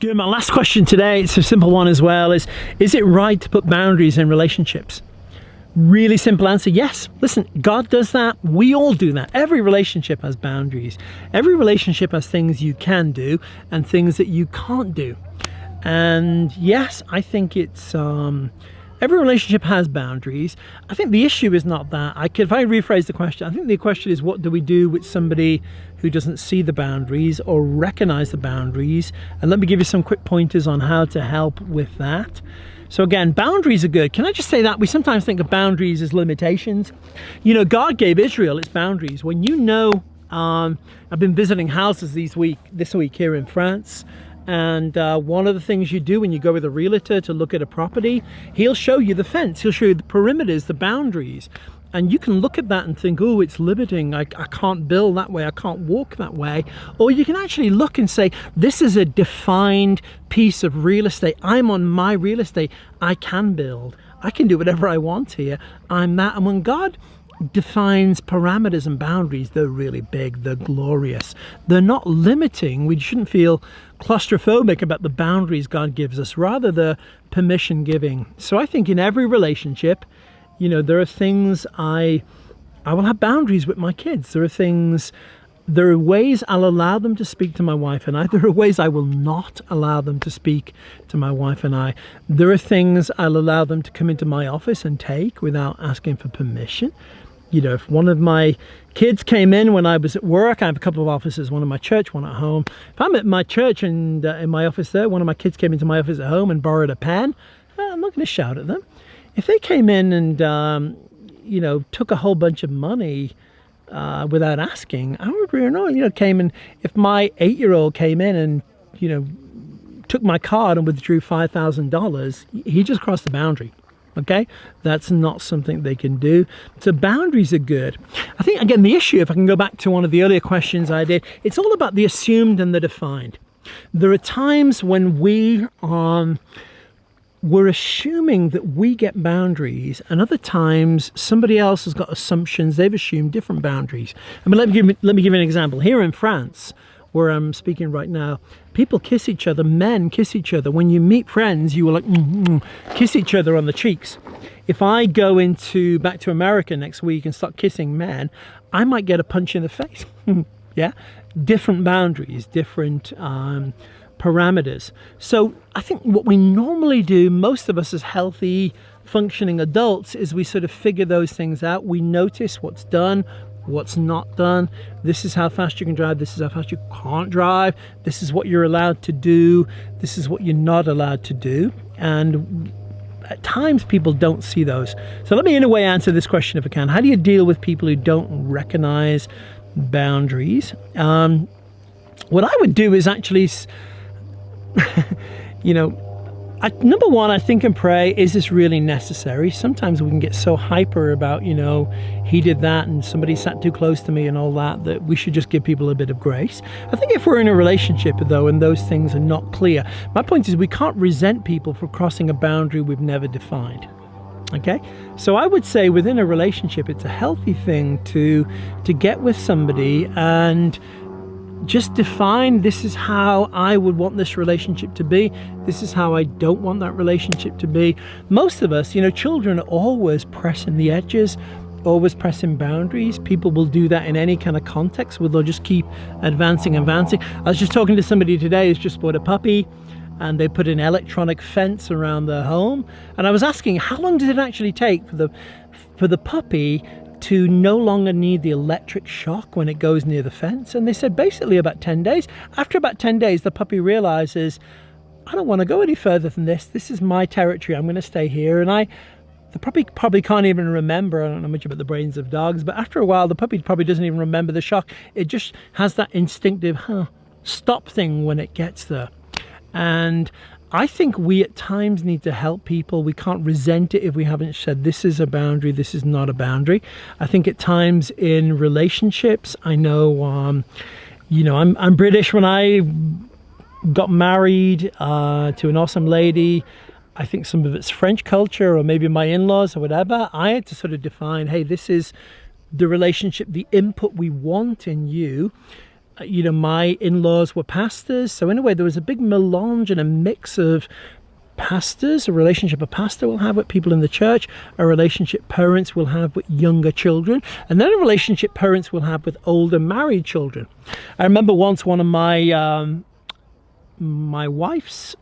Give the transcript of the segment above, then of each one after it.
Good. My last question today, it's a simple one as well, is it right to put boundaries in relationships? Really simple answer, yes. Listen, God does that. We all do that. Every relationship has boundaries. Every relationship has things you can do and things that you can't do. And yes, I think it's every relationship has boundaries. I think the issue is not that. If I rephrase the question, I think the question is, what do we do with somebody who doesn't see the boundaries or recognize the boundaries? And let me give you some quick pointers on how to help with that. So again, boundaries are good. Can I just say that we sometimes think of boundaries as limitations? You know, God gave Israel its boundaries. When you know, I've been visiting houses this week here in France. And one of the things you do when you go with a realtor to look at a property, he'll show you the fence, he'll show you the perimeters, the boundaries. And you can look at that and think, oh, it's limiting. I can't build that way, I can't walk that way. Or you can actually look and say, this is a defined piece of real estate. I'm on my real estate. I can build. I can do whatever I want here. I'm that. And when God defines parameters and boundaries, they're really big, they're glorious, they're not limiting. We shouldn't feel claustrophobic about the boundaries God gives us, rather the permission giving. So I think in every relationship, you know, there are things I will have boundaries with my kids. There are ways I'll allow them to speak to my wife and I. There are ways I will not allow them to speak to my wife and I. There are things I'll allow them to come into my office and take without asking for permission. You know, if one of my kids came in when I was at work, I have a couple of offices, one in my church, one at home. If I'm at my church and in my office there, one of my kids came into my office at home and borrowed a pen, I'm not going to shout at them. If they came in and, you know, took a whole bunch of money without asking, I would really know, you know, if my 8-year-old came in and, you know, took my card and withdrew $5,000, he just crossed the boundary. Okay, that's not something they can do. So boundaries are good. I think, again, the issue, if I can go back to one of the earlier questions I did, it's all about the assumed and the defined. There are times when we're assuming that we get boundaries, and other times somebody else has got assumptions. They've assumed different boundaries. I mean, let me give you an example. Here in France, where I'm speaking right now, people kiss each other, men kiss each other. When you meet friends, you will like kiss each other on the cheeks. If I go back to America next week and start kissing men, I might get a punch in the face. Yeah, different boundaries, different parameters. So I think what we normally do, most of us as healthy, functioning adults, is we sort of figure those things out. We notice what's done, what's not done. This is how fast you can drive. This is how fast you can't drive. This is what you're allowed to do. This is what you're not allowed to do. And at times people don't see those. So let me in a way answer this question if I can. How do you deal with people who don't recognize boundaries? What I would do is actually, you know, number one, I think and pray, is this really necessary? Sometimes we can get so hyper about, you know, he did that and somebody sat too close to me and all that, that we should just give people a bit of grace. I think if we're in a relationship, though, and those things are not clear, my point is we can't resent people for crossing a boundary we've never defined. Okay, so I would say within a relationship, it's a healthy thing to get with somebody and just define, this is how I would want this relationship to be. This is how I don't want that relationship to be. Most of us, you know, children are always pressing the edges, always pressing boundaries. People will do that in any kind of context where they'll just keep advancing. I was just talking to somebody today who's just bought a puppy, and they put an electronic fence around their home. And I was asking, how long does it actually take for the puppy to no longer need the electric shock when it goes near the fence? And they said basically about 10 days. After about 10 days, the puppy realizes, I don't want to go any further than this. This is my territory. I'm going to stay here. And the puppy probably can't even remember. I don't know much about the brains of dogs, but after a while, the puppy probably doesn't even remember the shock. It just has that instinctive stop thing when it gets there. And I think we at times need to help people. We can't resent it if we haven't said this is a boundary, this is not a boundary. I think at times in relationships, I know, you know, I'm British. When I got married to an awesome lady, I think some of it's French culture or maybe my in-laws or whatever, I had to sort of define, hey, this is the relationship, the input we want in you. You know, my in-laws were pastors, so in a way there was a big melange and a mix of pastors, a relationship a pastor will have with people in the church, a relationship parents will have with younger children, and then a relationship parents will have with older married children. I remember once one of my my wife's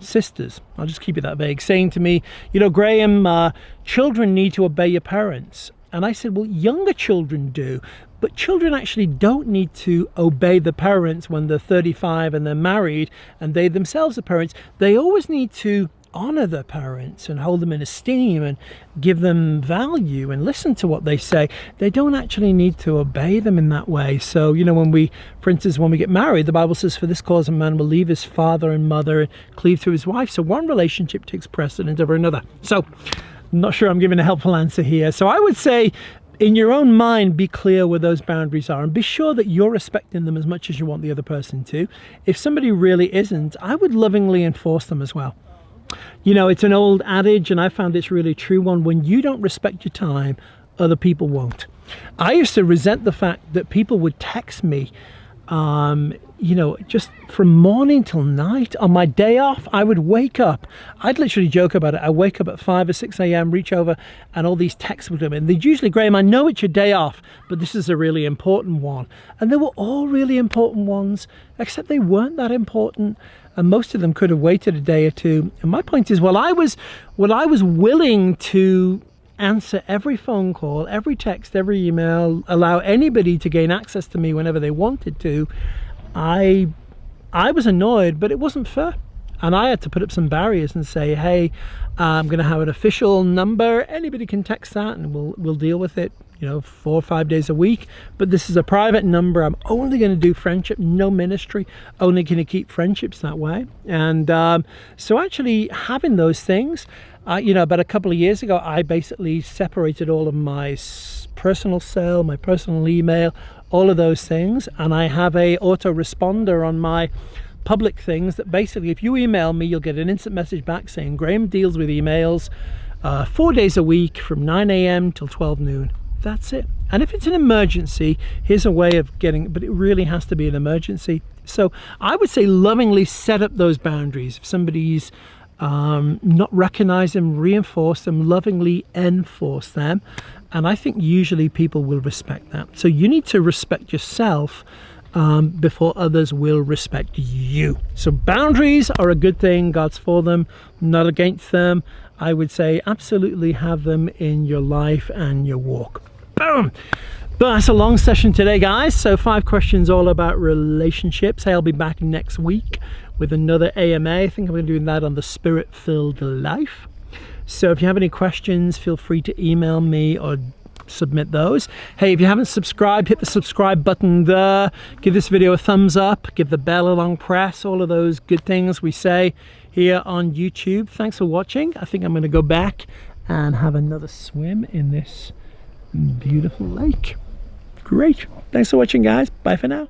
sisters, I'll just keep it that vague, saying to me, you know, Graham, children need to obey your parents. And I said, well, younger children do, but children actually don't need to obey the parents when they're 35 and they're married and they themselves are parents. They always need to honor their parents and hold them in esteem and give them value and listen to what they say. They don't actually need to obey them in that way. So, you know, when we, for instance, when we get married, the Bible says, for this cause a man will leave his father and mother and cleave to his wife. So one relationship takes precedence over another. So I'm not sure I'm giving a helpful answer here. So I would say, in your own mind, be clear where those boundaries are and be sure that you're respecting them as much as you want the other person to. If somebody really isn't, I would lovingly enforce them as well. You know, it's an old adage, and I found it's really true one. When you don't respect your time, other people won't. I used to resent the fact that people would text me, you know, just from morning till night. On my day off, I would wake up. I'd literally joke about it. I wake up at 5 or 6 a.m., reach over, and all these texts would come in. They'd usually, Graham, I know it's your day off, but this is a really important one. And they were all really important ones, except they weren't that important. And most of them could have waited a day or two. And my point is, while I was willing to answer every phone call, every text, every email, allow anybody to gain access to me whenever they wanted to, I was annoyed, but it wasn't fair. And I had to put up some barriers and say, hey, I'm going to have an official number. Anybody can text that and we'll deal with it, you know, 4 or 5 days a week. But this is a private number. I'm only going to do friendship, no ministry, only going to keep friendships that way. And so actually having those things, you know, about a couple of years ago, I basically separated all of my personal cell, my personal email, all of those things. And I have a autoresponder on my public things that basically, if you email me, you'll get an instant message back saying Graham deals with emails 4 days a week from 9 a.m. till 12 noon. That's it. And if it's an emergency, here's a way of getting, but it really has to be an emergency. So I would say lovingly set up those boundaries. If somebody's not recognize them, reinforce them, lovingly enforce them. And I think usually people will respect that. So you need to respect yourself before others will respect you. So boundaries are a good thing. God's for them, not against them. I would say absolutely have them in your life and your walk. Boom. But that's a long session today, guys. So 5 questions all about relationships. Hey, I'll be back next week with another AMA. I think I'm going to be doing that on the Spirit-Filled Life. So if you have any questions, feel free to email me or submit those. Hey, if you haven't subscribed, hit the subscribe button there. Give this video a thumbs up. Give the bell a long press. All of those good things we say here on YouTube. Thanks for watching. I think I'm going to go back and have another swim in this beautiful lake. Great. Thanks for watching, guys. Bye for now.